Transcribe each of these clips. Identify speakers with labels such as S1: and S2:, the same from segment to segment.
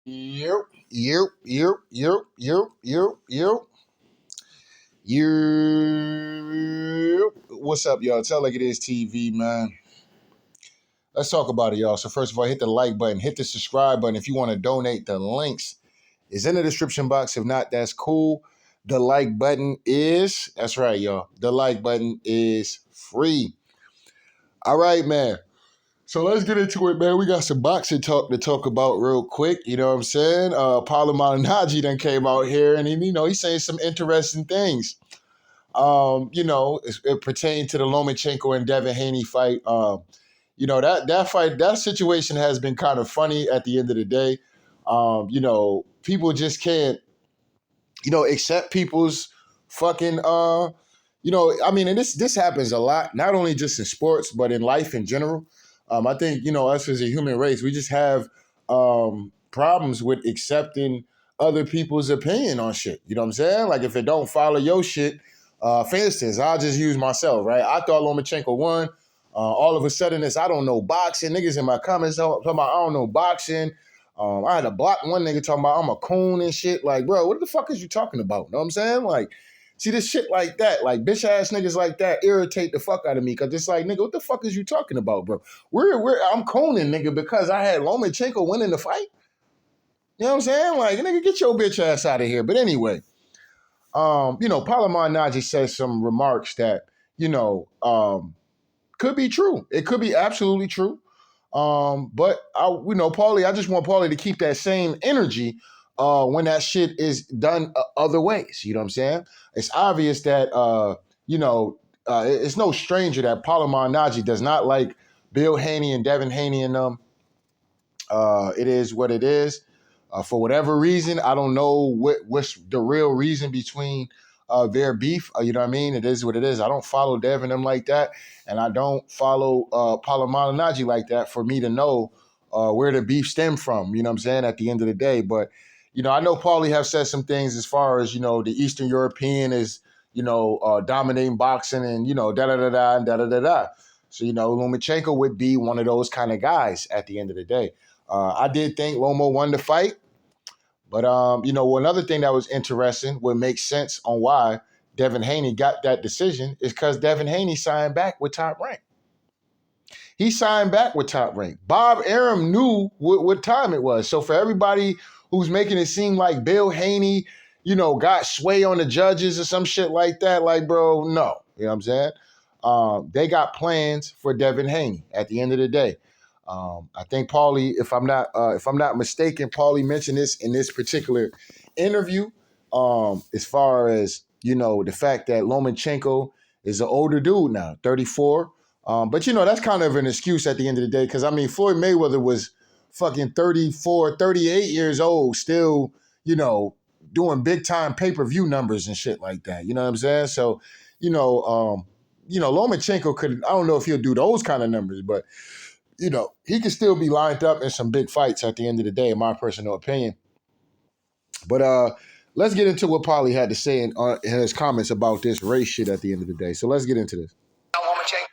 S1: Yep, yep, yep, yep, yep, yep, yep. Yep. What's up, y'all? Tell like it is TV, man. Let's talk about it, y'all. So first of all, hit the like button, hit the subscribe button. If you want to donate, the links is in the description box. If not, that's cool. The like button is, that's right, y'all. The like button is free. All right, man. So let's get into it, man. We got some boxing talk to talk about real quick. You know what I'm saying? Paulie Malignaggi then came out here and he's saying some interesting things. It pertained to the Lomachenko and Devin Haney fight. That fight, that situation has been kind of funny at the end of the day. People just can't, accept people's fucking and this happens a lot, not only just in sports, but in life in general. I think, us as a human race, we just have problems with accepting other people's opinion on shit. You know what I'm saying? Like if it don't follow your shit, for instance, I'll just use myself, right? I thought Lomachenko won. All of a sudden, I don't know boxing. Niggas in my comments talking about I don't know boxing. I had to block one nigga talking about I'm a coon and shit. Like, bro, what the fuck is you talking about? Know what I'm saying? Like, see this shit like that, like bitch ass niggas like that irritate the fuck out of me because it's like, nigga, what the fuck is you talking about, bro? I'm coning, nigga, because I had Lomachenko winning the fight. You know what I'm saying? Like, nigga, get your bitch ass out of here. But anyway, Palamon Naji says some remarks that, could be true. It could be absolutely true. Paulie, I just want Paulie to keep that same energy when that shit is done other ways. You know what I'm saying? It's obvious that it's no stranger that Palamon Naji does not like Bill Haney and Devin Haney and them. It is what it is. For whatever reason, I don't know what's the real reason between their beef. You know what I mean? It is what it is. I don't follow Dev and them like that, and I don't follow Paolo Malignaggi like that for me to know where the beef stemmed from. You know what I'm saying? At the end of the day, but I know Paulie have said some things as far as the Eastern European is dominating boxing and da da da da da da da da. So Lomachenko would be one of those kind of guys at the end of the day. I did think Lomo won the fight, but another thing that was interesting, would make sense on why Devin Haney got that decision is because Devin Haney signed back with Top Rank. He signed back with Top Rank. Bob Arum knew what time it was. So for everybody who's making it seem like Bill Haney, got sway on the judges or some shit like that, like, bro, no. You know what I'm saying? They got plans for Devin Haney at the end of the day. I think Paulie, if I'm not mistaken, Paulie mentioned this in this particular interview. As far as the fact that Lomachenko is an older dude now, 34. But that's kind of an excuse at the end of the day because I mean Floyd Mayweather was fucking 34, 38 years old, still doing big time pay-per-view numbers and shit like that. You know what I'm saying? So Lomachenko could, I don't know if he'll do those kind of numbers, but he could still be lined up in some big fights at the end of the day, in my personal opinion. But let's get into what Paulie had to say in his comments about this race shit at the end of the day. So let's get into this.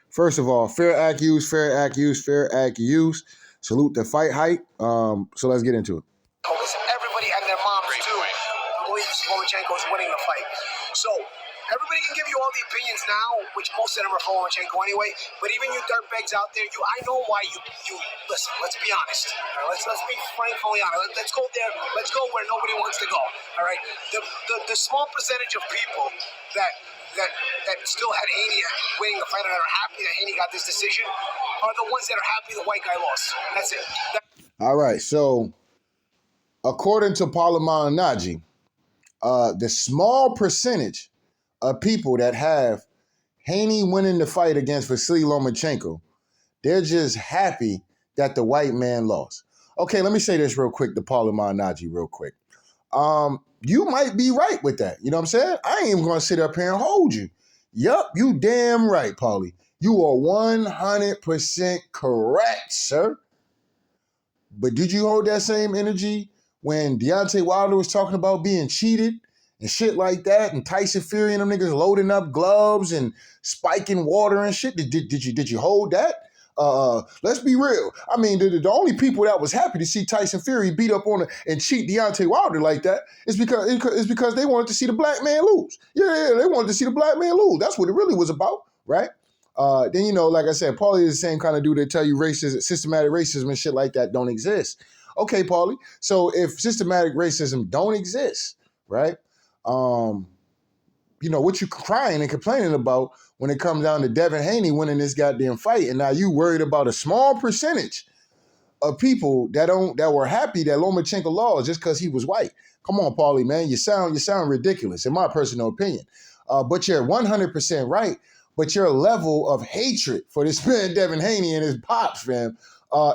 S1: First of all, fair act use, fair act use, fair act use. Salute the fight hype. So let's get into it.
S2: Everybody and their moms too believes Lomachenko is winning the fight. So everybody can give you all the opinions now, which most of them are for Lomachenko anyway. But even you dirtbags out there, I know why you listen. Let's be honest. All right, let's be frankly honest. Let's go there. Let's go where nobody wants to go. All right. The small percentage of people that still had Haney winning the fight and are happy that Haney got this decision are the ones that are happy the white guy lost. That's it.
S1: All right. So according to Paulie Malignaggi, the small percentage of people that have Haney winning the fight against Vasily Lomachenko, they're just happy that the white man lost. Okay, let me say this real quick to Paulie Malignaggi real quick. You might be right with that. You know what I'm saying? I ain't even going to sit up here and hold you. Yup, you damn right, Paulie. You are 100% correct, sir. But did you hold that same energy when Deontay Wilder was talking about being cheated and shit like that, and Tyson Fury and them niggas loading up gloves and spiking water and shit? Did you hold that? Let's be real. I mean, the only people that was happy to see Tyson Fury beat up on and cheat Deontay Wilder like that is because they wanted to see the black man lose. Yeah, they wanted to see the black man lose. That's what it really was about, right? Then, you know, like I said, Paulie is the same kind of dude that tell you racism, systematic racism and shit like that don't exist. Okay, Paulie. So if systematic racism don't exist, right? You know, what you crying and complaining about when it comes down to Devin Haney winning this goddamn fight, and now you worried about a small percentage of people that were happy that Lomachenko lost just because he was white. Come on, Paulie, man, you sound ridiculous in my personal opinion. But you're 100% right. But your level of hatred for this man Devin Haney and his pops, fam,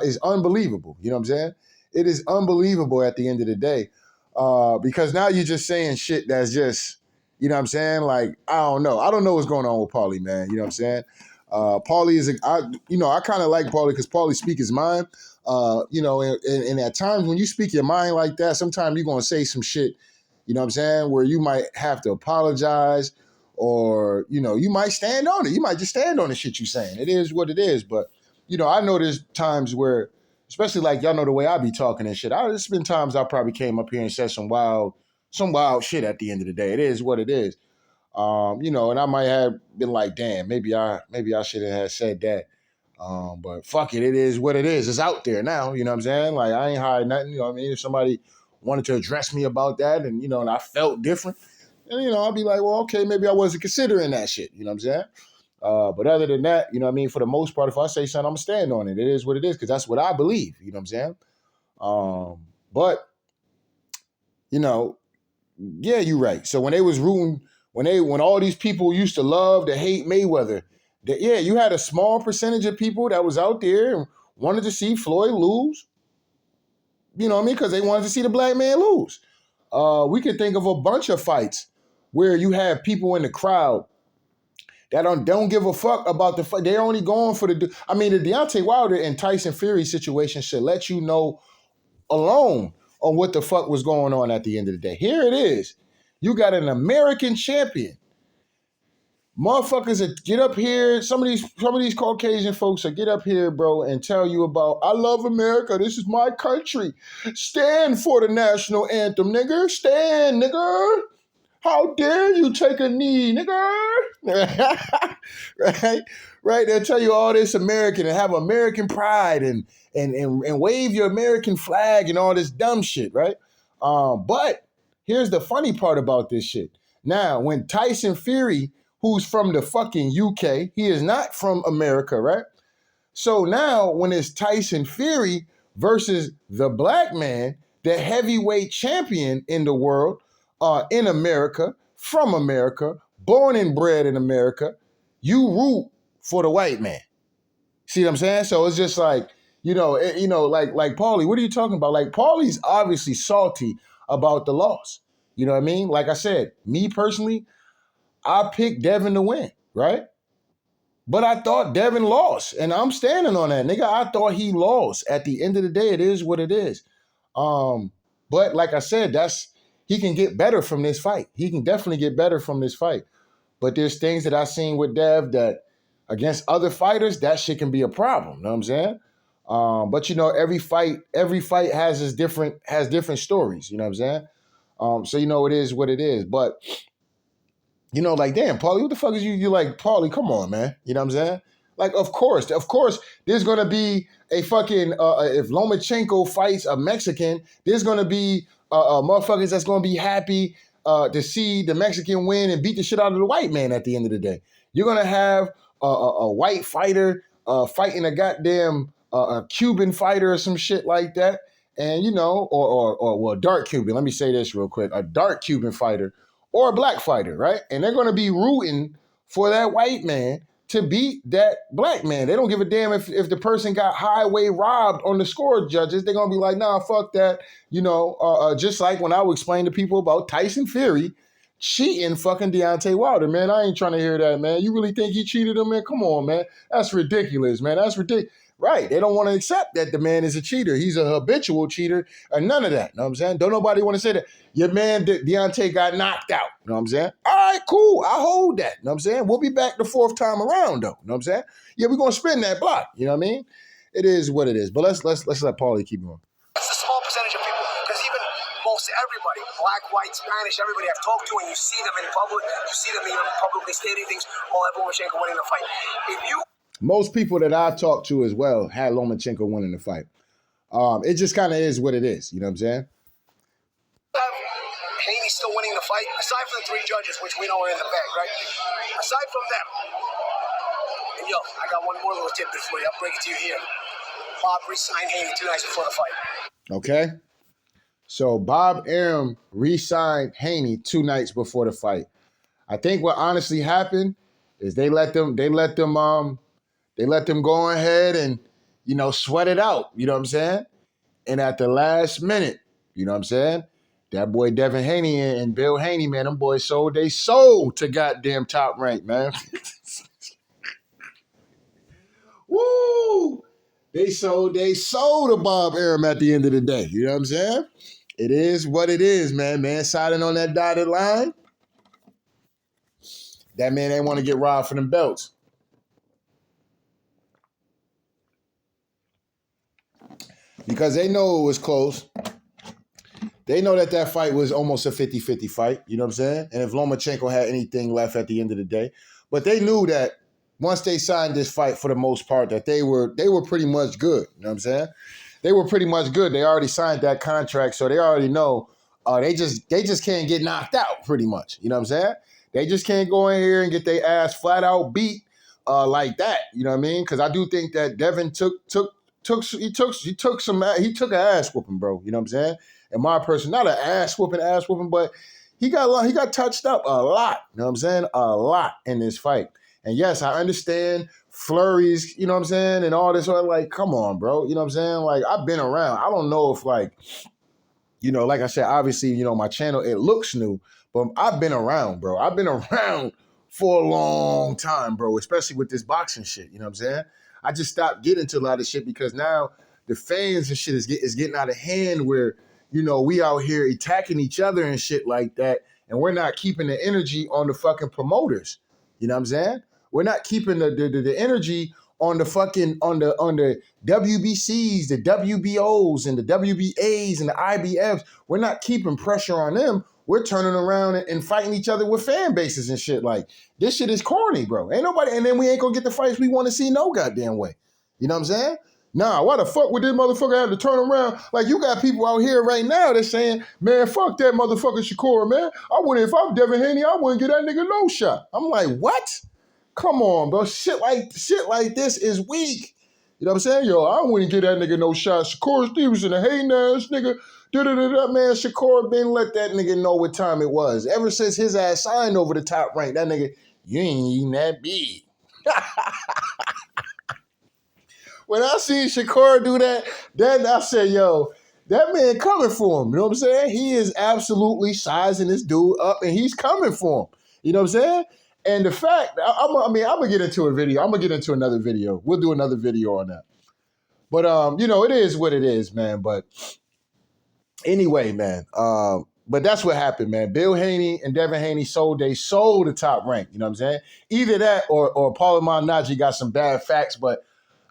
S1: is unbelievable. You know what I'm saying? It is unbelievable at the end of the day, because now you're just saying shit that's just. You know what I'm saying? Like, I don't know. I don't know what's going on with Paulie, man. You know what I'm saying? Paulie is, I kind of like Paulie because Paulie speaks his mind. You know, and at times when you speak your mind like that, sometimes you're going to say some shit, you know what I'm saying, where you might have to apologize or, you know, you might stand on it. You might just stand on the shit you're saying. It is what it is. But, you know, I know there's times where, especially like y'all know the way I be talking and shit. There's been times I probably came up here and said some wild shit at the end of the day. It is what it is. You know, and I might have been like, damn, maybe I should have said that. But fuck it, it is what it is. It's out there now, you know what I'm saying? Like, I ain't hiding nothing, you know what I mean? If somebody wanted to address me about that and, you know, and I felt different, and, you know, I'll be like, well, okay, maybe I wasn't considering that shit, you know what I'm saying? But other than that, you know what I mean, for the most part, if I say something, I'm going to stand on it. It is what it is, because that's what I believe, you know what I'm saying? But, you know, yeah, you're right. So when they was rooting, when all these people used to love to hate Mayweather, yeah, you had a small percentage of people that was out there and wanted to see Floyd lose. You know what I mean? Because they wanted to see the black man lose. We could think of a bunch of fights where you have people in the crowd that don't give a fuck about the fight. They're only going for the. I mean, the Deontay Wilder and Tyson Fury situation should let you know alone on what the fuck was going on at the end of the day. Here it is. You got an American champion. Motherfuckers that get up here, some of these Caucasian folks that get up here, bro, and tell you about, I love America, this is my country. Stand for the national anthem, nigga. Stand, nigga. How dare you take a knee, nigga? Right? They'll tell you all this American and have American pride and wave your American flag and all this dumb shit, right? But here's the funny part about this shit. Now, when Tyson Fury, who's from the fucking UK, he is not from America, right? So now when it's Tyson Fury versus the black man, the heavyweight champion in the world, in America, from America, born and bred in America, you root for the white man. See what I'm saying? So it's just like, like Paulie, what are you talking about? Like, Paulie's obviously salty about the loss. You know what I mean? Like I said, me personally, I picked Devin to win, right? But I thought Devin lost, and I'm standing on that, nigga. I thought he lost. At the end of the day, it is what it is. But like I said, he can get better from this fight. He can definitely get better from this fight. But there's things that I've seen with Dev that against other fighters, that shit can be a problem. You know what I'm saying? But you know, every fight has different stories. You know what I'm saying? So you know, it is what it is. But you know, like, damn, Paulie, what the fuck is you like, Paulie, come on, man. You know what I'm saying? Like, of course, there's going to be a fucking, if Lomachenko fights a Mexican, there's going to be motherfuckers that's going to be happy to see the Mexican win and beat the shit out of the white man at the end of the day. You're going to have a white fighter fighting a goddamn a Cuban fighter or some shit like that. And, you know, or a dark Cuban, let me say this real quick, a dark Cuban fighter or a black fighter, right? And they're going to be rooting for that white man to beat that black man. They don't give a damn if the person got highway robbed on the score judges. They're going to be like, nah, fuck that. You know, just like when I would explain to people about Tyson Fury cheating fucking Deontay Wilder, man. I ain't trying to hear that, man. You really think he cheated him, man? Come on, man. That's ridiculous, man. That's ridiculous. Right. They don't want to accept that the man is a cheater. He's a habitual cheater or none of that. You know what I'm saying? Don't nobody want to say that. Your man, Deontay, got knocked out. You know what I'm saying? All right, cool. I hold that. You know what I'm saying? We'll be back the fourth time around, though. You know what I'm saying? Yeah, we're going to spin that block. You know what I mean? It is what it is. But let's let Paulie keep going.
S2: It's a small percentage of people, because even most everybody, black, white, Spanish, everybody I've talked to, and you see them in public, you see them even publicly stating things, all have Lomachenko winning the fight. If you
S1: Most people that I talked to as well had Lomachenko winning the fight. It just kind of is what it is. You know what I'm saying?
S2: have Haney still winning the fight, aside from the three judges, which we know are in the bag, right? Aside from them, and yo, I got one more little tidbit for you. I'll break it to you here. Bob re-signed Haney 2 nights before the fight.
S1: Okay. So Bob Arum re-signed Haney 2 nights before the fight. I think what honestly happened is they let them go ahead and, sweat it out. You know what I'm saying? And at the last minute, you know what I'm saying? That boy Devin Haney and Bill Haney, man, them boys sold they soul to goddamn Top Rank, man. Woo! They sold to Bob Arum at the end of the day. You know what I'm saying? It is what it is, man. Man signing on that dotted line. That man ain't want to get robbed for them belts. Because they know it was close. They know that fight was almost a 50-50 fight. You know what I'm saying? And if Lomachenko had anything left at the end of the day. But they knew that once they signed this fight, for the most part, that they were pretty much good. You know what I'm saying? They were pretty much good. They already signed that contract, so they already know they just can't get knocked out, pretty much. You know what I'm saying? They just can't go in here and get their ass flat out beat like that. You know what I mean? Because I do think that Devin took an ass whooping, bro. You know what I'm saying? And my person, not an ass whooping, but he got touched up a lot. You know what I'm saying? A lot in this fight. And yes, I understand flurries, you know what I'm saying, and all this. Like, come on, bro. You know what I'm saying? Like, I've been around. I don't know if, like I said, obviously, my channel, it looks new, but I've been around, bro. I've been around for a long time, bro, especially with this boxing shit. You know what I'm saying? I just stopped getting to a lot of shit because now the fans and shit is getting out of hand where, we out here attacking each other and shit like that, and we're not keeping the energy on the fucking promoters. You know what I'm saying? We're not keeping the energy on the fucking on the WBCs, the WBOs, and the WBAs and the IBFs. We're not keeping pressure on them. We're turning around and fighting each other with fan bases and shit. Like, this shit is corny, bro. Ain't nobody, and then we ain't gonna get the fights we want to see no goddamn way. You know what I'm saying? Nah, why the fuck would this motherfucker have to turn around? Like, you got people out here right now that's saying, man, fuck that motherfucker Shakur, man. If I'm Devin Haney, I wouldn't get that nigga no shot. I'm like, what? Come on, bro. Shit like this is weak. You know what I'm saying? Yo, I wouldn't get that nigga no shot. Shakur Stevenson, a hating ass nigga. Man, Shakur been let that nigga know what time it was. Ever since his ass signed over the Top Rank, that nigga, you ain't even that big. When I see Shakur do that, then I said, yo, that man coming for him. You know what I'm saying? He is absolutely sizing this dude up, and he's coming for him. You know what I'm saying? And the fact, I'm gonna get into a video. I'm gonna get into another video. We'll do another video on that. But it is what it is, man. But anyway, man. But that's what happened, man. Bill Haney and Devin Haney sold the Top Rank. You know what I'm saying? Either that or Paulie Malignaggi got some bad facts, but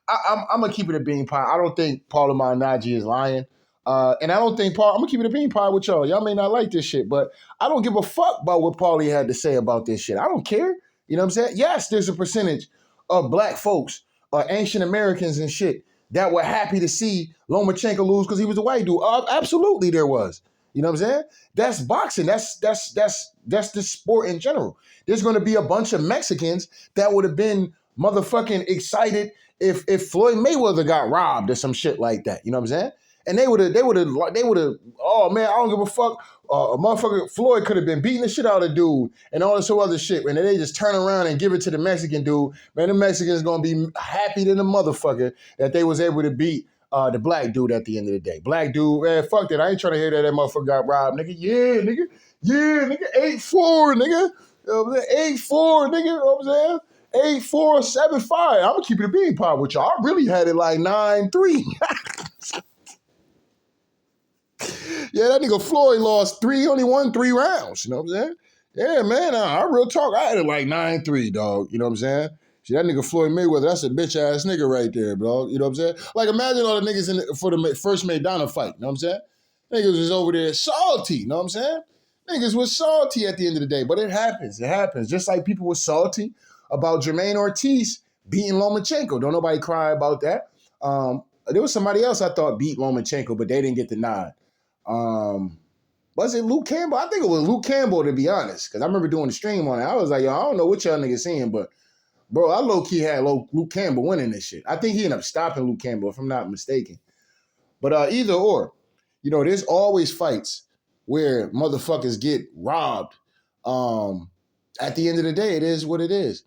S1: I'm gonna keep it a bean pie. I don't think Paulie Malignaggi is lying. And I don't think I'm gonna keep it a bean pie with y'all. Y'all may not like this shit, but I don't give a fuck about what Paulie had to say about this shit. I don't care. You know what I'm saying? Yes, there's a percentage of black folks, ancient Americans and shit that were happy to see Lomachenko lose because he was a white dude. Absolutely, there was. You know what I'm saying? That's boxing. That's the sport in general. There's going to be a bunch of Mexicans that would have been motherfucking excited if Floyd Mayweather got robbed or some shit like that. You know what I'm saying? And they would have, oh man, I don't give a fuck. A motherfucker, Floyd could have been beating the shit out of dude and all this other shit. And then they just turn around and give it to the Mexican dude. Man, the Mexican's going to be happy than the motherfucker that they was able to beat the black dude at the end of the day. Black dude, man, fuck that. I ain't trying to hear that motherfucker got robbed, nigga. Yeah, nigga. 8-4, nigga. 8-4, nigga. You know what I'm saying? 8-4, 7-5. I'm gonna keep it a bean pot with y'all. I really had it like 9-3. Yeah, that nigga Floyd lost only won 3 rounds. You know what I'm saying? Yeah, man. I real talk. I had it like 9-3, dog. You know what I'm saying? See, that nigga Floyd Mayweather, that's a bitch ass nigga right there, bro. You know what I'm saying? Like, imagine all the niggas for the first McDonald fight. You know what I'm saying? Niggas was over there salty. You know what I'm saying? Niggas was salty at the end of the day. But it happens. It happens. Just like people were salty about Jermaine Ortiz beating Lomachenko. Don't nobody cry about that. There was somebody else I thought beat Lomachenko, but they didn't get the nod. Was it Luke Campbell? I think it was Luke Campbell, to be honest, because I remember doing the stream on it. I was like, yo, I don't know what y'all niggas saying, but bro, I low-key had Luke Campbell winning this shit. I think he ended up stopping Luke Campbell, if I'm not mistaken. But either or, there's always fights where motherfuckers get robbed. At the end of the day, it is what it is.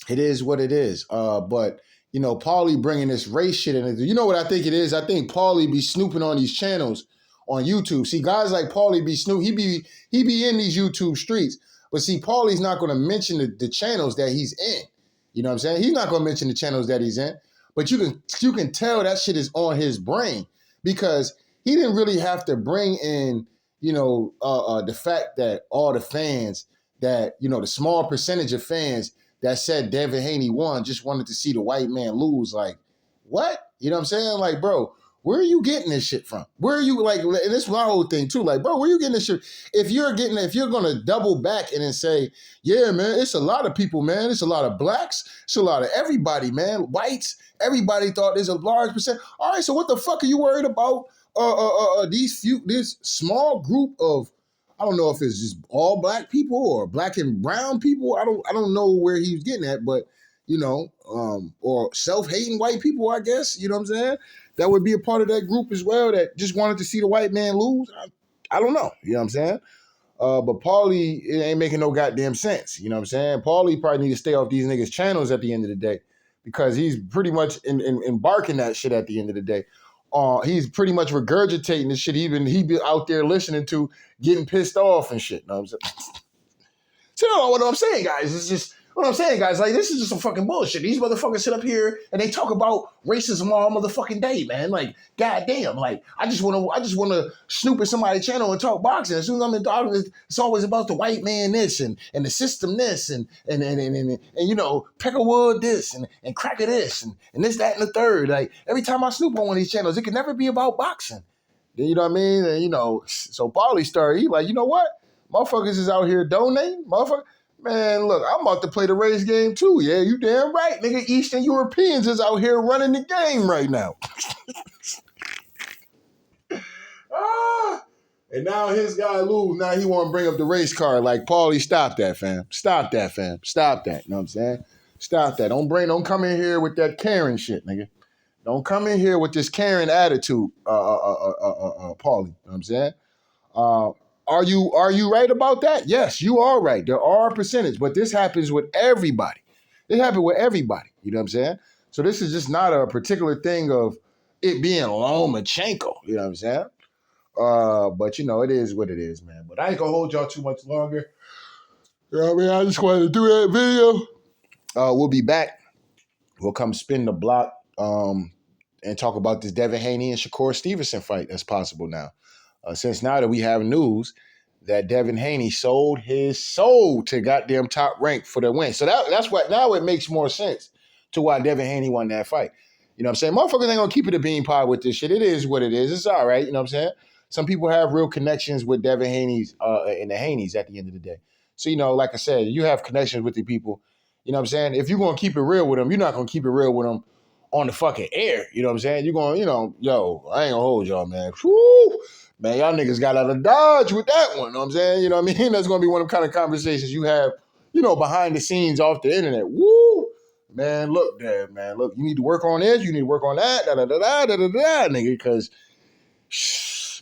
S1: It is what it is. But Paulie bringing this race shit in. You know what I think it is? I think Paulie be snooping on these channels on YouTube. See, guys like Paulie be snoop. He be in these YouTube streets. But see, Paulie's not going to mention the channels that he's in. You know what I'm saying? He's not going to mention the channels that he's in. But you can tell that shit is on his brain because he didn't really have to bring in, the fact that all the fans that, the small percentage of fans that said Devin Haney won just wanted to see the white man lose. Like, what? You know what I'm saying? Like, bro, where are you getting this shit from? Where are you, like, and this is my whole thing too. Like, bro, where are you getting this shit? If you're going to double back and then say, yeah, man, it's a lot of people, man. It's a lot of blacks. It's a lot of everybody, man. Whites. Everybody thought there's a large percent. All right, so what the fuck are you worried about? This small group of, I don't know if it's just all black people or black and brown people. I don't know where he was getting at, but or self-hating white people, I guess. You know what I'm saying? That would be a part of that group as well that just wanted to see the white man lose. I don't know. You know what I'm saying? But Paulie, it ain't making no goddamn sense. You know what I'm saying? Paulie probably need to stay off these niggas' channels at the end of the day because he's pretty much embarking that shit at the end of the day. He's pretty much regurgitating the shit he be out there listening to, getting pissed off and shit. You know what I'm saying? So what I'm saying, guys, is just what I'm saying, guys. Like, this is just some fucking bullshit. These motherfuckers sit up here and they talk about racism all motherfucking day, man. Like, goddamn. Like, I just wanna snoop at somebody's channel and talk boxing. As soon as I'm in talking, it's always about the white man this and the system this and Peckerwood this and Cracker this and this, that, and the third. Like, every time I snoop on one of these channels, it can never be about boxing. You know what I mean? And so Paulie started, he like, you know what? Motherfuckers is out here donating. Man, look, I'm about to play the race game too. Yeah, you damn right, nigga. Eastern Europeans is out here running the game right now. And now his guy lose. Now he want to bring up the race card. Like, Paulie, stop that, fam. Stop that, fam. Stop that. You know what I'm saying? Stop that. Don't come in here with that Karen shit, nigga. Don't come in here with this Karen attitude, Paulie. You know what I'm saying? Are you right about that? Yes, you are right. There are a percentage, but this happens with everybody. It happened with everybody. You know what I'm saying? So this is just not a particular thing of it being Lomachenko. You know what I'm saying? But it is what it is, man. But I ain't gonna hold y'all too much longer. You know what I mean? I just wanted to do that video. We'll be back. We'll come spin the block and talk about this Devin Haney and Shakur Stevenson fight that's possible now. Since now that we have news that Devin Haney sold his soul to goddamn Top Rank for the win. So that's what, now it makes more sense to why Devin Haney won that fight. You know what I'm saying? Motherfuckers ain't gonna keep it a bean pie with this shit. It is what it is. It's all right. You know what I'm saying? Some people have real connections with Devin Haney's and the Haneys at the end of the day. So, like I said, you have connections with the people. You know what I'm saying? If you're gonna keep it real with them, you're not gonna keep it real with them on the fucking air. You know what I'm saying? You're going, yo, I ain't gonna hold y'all, man. Woo! Man, y'all niggas got out of Dodge with that one. You know what I'm saying? You know what I mean? That's going to be one of the kind of conversations you have, behind the scenes off the internet. Woo! Man, look, Dad, man. Look, you need to work on this. You need to work on that. Da-da-da-da-da-da-da, nigga, because,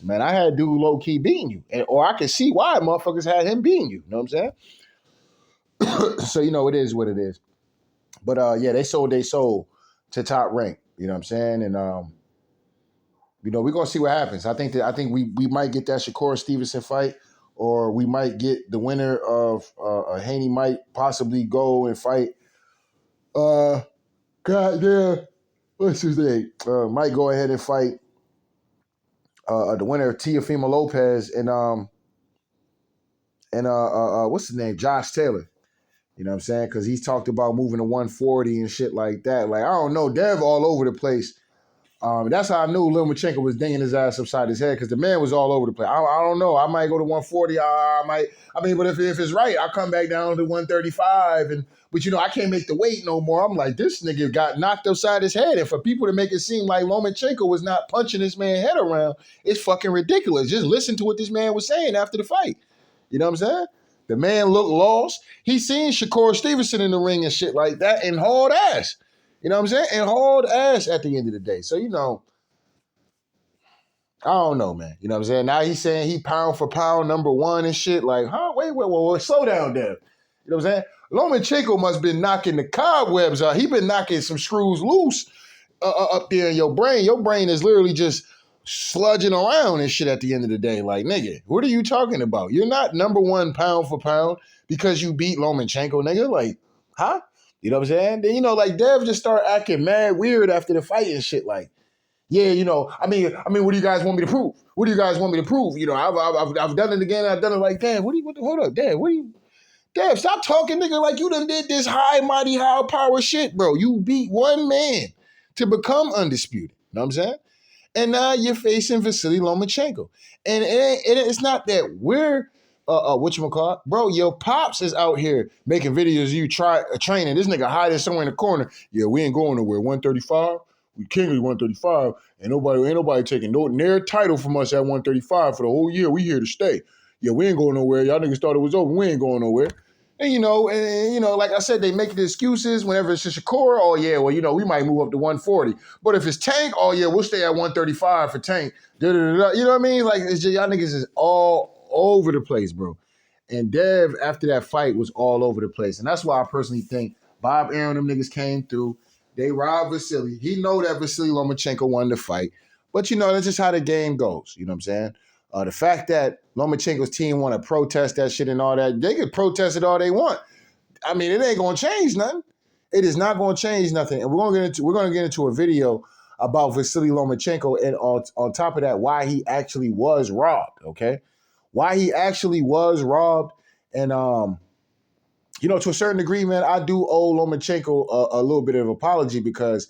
S1: man, I had dude low-key beating you. Or I can see why motherfuckers had him beating you. You know what I'm saying? So, it is what it is. But, yeah, they sold their soul to Top Rank. You know what I'm saying? And, we're gonna see what happens. I think we might get that Shakur Stevenson fight, or we might get the winner of Haney might possibly go and fight Goddamn, what's his name? Might go ahead and fight the winner of Teofimo Lopez and what's his name? Josh Taylor. You know what I'm saying? Because he's talked about moving to 140 and shit like that. Like, I don't know, Dev all over the place. That's how I knew Lomachenko was dinging his ass upside his head because the man was all over the place. I don't know. I might go to 140. But if it's right, I'll come back down to 135. But I can't make the weight no more. I'm like, this nigga got knocked upside his head. And for people to make it seem like Lomachenko was not punching this man's head around, it's fucking ridiculous. Just listen to what this man was saying after the fight. You know what I'm saying? The man looked lost. He seen Shakur Stevenson in the ring and shit like that and hauled ass. You know what I'm saying? And hauled ass at the end of the day. So, I don't know, man. You know what I'm saying? Now he's saying he pound for pound number one and shit. Like, wait, slow down there. You know what I'm saying? Lomachenko must have been knocking the cobwebs out. He been knocking some screws loose up there in your brain. Your brain is literally just sludging around and shit at the end of the day. Like, nigga, what are you talking about? You're not number one pound for pound because you beat Lomachenko, nigga. Like, huh? You know what I'm saying? Then, like Dev just started acting mad weird after the fight and shit. Like, yeah, I mean, what do you guys want me to prove? What do you guys want me to prove? I've done it again. I've done it like, damn, hold up, Dad, Dad, stop talking, nigga, like you done did this high, mighty, high power shit, bro. You beat one man to become undisputed. You know what I'm saying? And now you're facing Vasily Lomachenko. And it's not that we're, whatchamacallit, bro, your pops is out here making videos of you training. This nigga hiding somewhere in the corner. Yeah, we ain't going nowhere. 135, we king of 135. Ain't nobody taking near title from us at 135 for the whole year. We here to stay. Yeah, we ain't going nowhere. Y'all niggas thought it was over. We ain't going nowhere. And, like I said, they make the excuses whenever it's Shakur. Oh, yeah, well, we might move up to 140. But if it's Tank, oh, yeah, we'll stay at 135 for Tank. Da-da-da-da. You know what I mean? Like, it's just, y'all niggas is all over the place, bro. And Dev, after that fight, was all over the place. And that's why I personally think Bob Arum, them niggas came through. They robbed Vasily. He know that Vasily Lomachenko won the fight. But, that's just how the game goes. You know what I'm saying? The fact that Lomachenko's team want to protest that shit and all that, they can protest it all they want. I mean, it ain't gonna change nothing. It is not gonna change nothing. And we're gonna get into a video about Vasily Lomachenko and on top of that, why he actually was robbed. Okay, why he actually was robbed, and to a certain degree, man, I do owe Lomachenko a little bit of apology because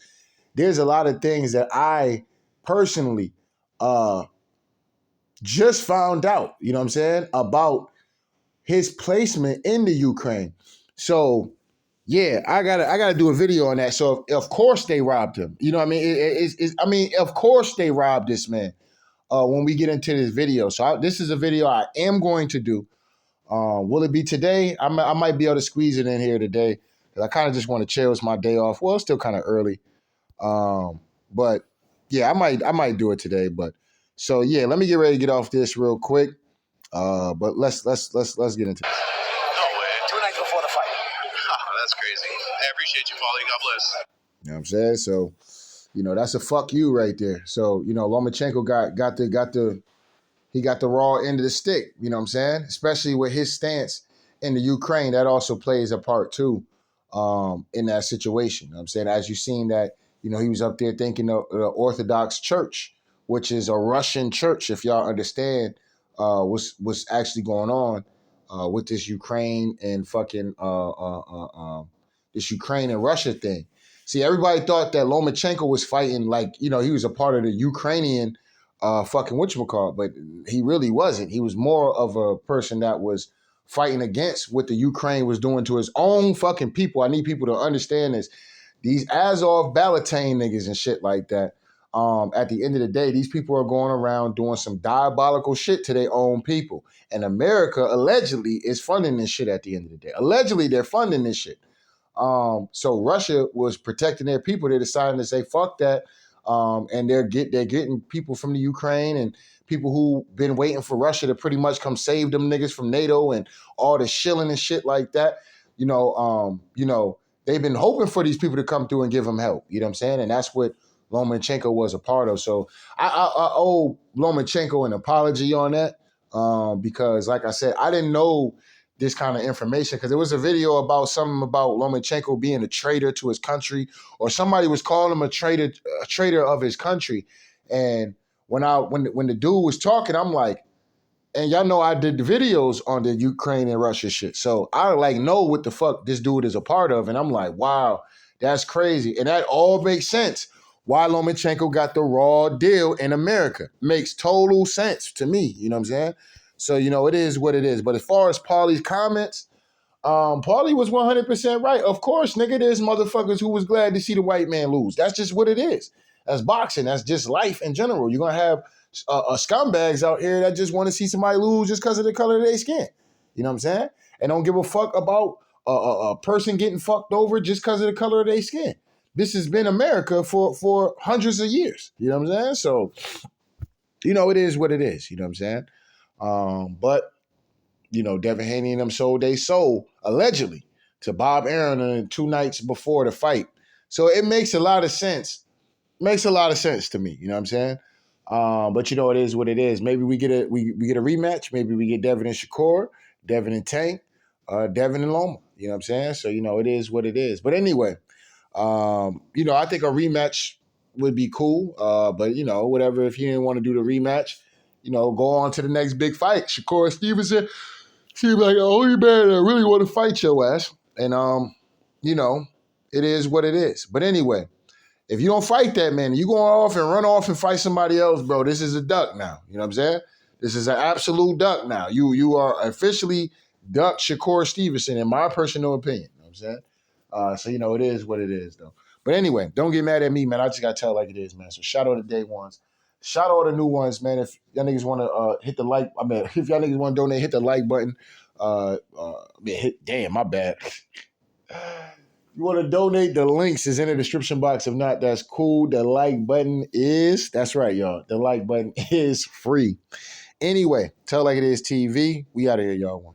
S1: there's a lot of things that I personally just found out, you know what I'm saying, about his placement in the Ukraine. So, yeah, I gotta do a video on that. So, of course they robbed him. You know what I mean? Of course they robbed this man when we get into this video. So, this is a video I am going to do. Will it be today? I might be able to squeeze it in here today because I kind of just want to chill. It's my day off. Well, it's still kind of early. But, yeah, I might do it today. But, so, yeah, let me get ready to get off this real quick. But let's get into this.
S2: No way. 2 nights before the fight. That's crazy. I appreciate you, Paulie. God bless.
S1: You know what I'm saying? So, that's a fuck you right there. So, Lomachenko got the raw end of the stick, you know what I'm saying? Especially with his stance in the Ukraine, that also plays a part too in that situation. You know what I'm saying? As you've seen that, he was up there thinking the Orthodox Church, which is a Russian church, if y'all understand what's actually going on with this Ukraine and fucking this Ukraine and Russia thing. See, everybody thought that Lomachenko was fighting like, he was a part of the Ukrainian fucking whatchamacallit, but he really wasn't. He was more of a person that was fighting against what the Ukraine was doing to his own fucking people. I need people to understand this. These Azov Balatain niggas and shit like that. At the end of the day, these people are going around doing some diabolical shit to their own people. And America allegedly is funding this shit at the end of the day. Allegedly, they're funding this shit. So Russia was protecting their people. They decided to say, fuck that. And they're getting people from the Ukraine and people who been waiting for Russia to pretty much come save them niggas from NATO and all the shilling and shit like that. They've been hoping for these people to come through and give them help. You know what I'm saying? And that's what Lomachenko was a part of. So I owe Lomachenko an apology on that because, like I said, I didn't know this kind of information because there was a video about something about Lomachenko being a traitor to his country, or somebody was calling him a traitor of his country. And when the dude was talking, I'm like, and y'all know I did the videos on the Ukraine and Russia shit. So I like know what the fuck this dude is a part of. And I'm like, wow, that's crazy. And that all makes sense. Why Lomachenko got the raw deal in America. Makes total sense to me. You know what I'm saying? So, it is what it is. But as far as Paulie's comments, Paulie was 100% right. Of course, nigga, there's motherfuckers who was glad to see the white man lose. That's just what it is. That's boxing. That's just life in general. You're going to have scumbags out here that just want to see somebody lose just because of the color of their skin. You know what I'm saying? And don't give a fuck about a person getting fucked over just because of the color of their skin. This has been America for hundreds of years. You know what I'm saying? So, it is what it is. You know what I'm saying? But Devin Haney and them sold they soul, allegedly, to Bob Arum 2 nights before the fight. So it makes a lot of sense. Makes a lot of sense to me. You know what I'm saying? But it is what it is. Maybe we get a rematch. Maybe we get Devin and Shakur, Devin and Tank, Devin and Loma. You know what I'm saying? So, it is what it is. But anyway, I think a rematch would be cool. But, whatever, if you didn't want to do the rematch, go on to the next big fight. Shakur Stevenson seems like the only man that really want to fight your ass. And, it is what it is. But anyway, if you don't fight that man, you going off and run off and fight somebody else, bro, this is a duck now. You know what I'm saying? This is an absolute duck now. You are officially duck Shakur Stevenson, in my personal opinion. You know what I'm saying? So, it is what it is, though. But anyway, don't get mad at me, man. I just got to tell it like it is, man. So shout out to day ones. Shout out to the new ones, man. If y'all niggas want to hit the like, if y'all niggas want to donate, hit the like button. Damn, my bad. You want to donate, the links is in the description box. If not, that's cool. The like button is, that's right, y'all. The like button is free. Anyway, Tell Like It Is TV. We out of here, y'all.